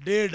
1.5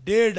1.5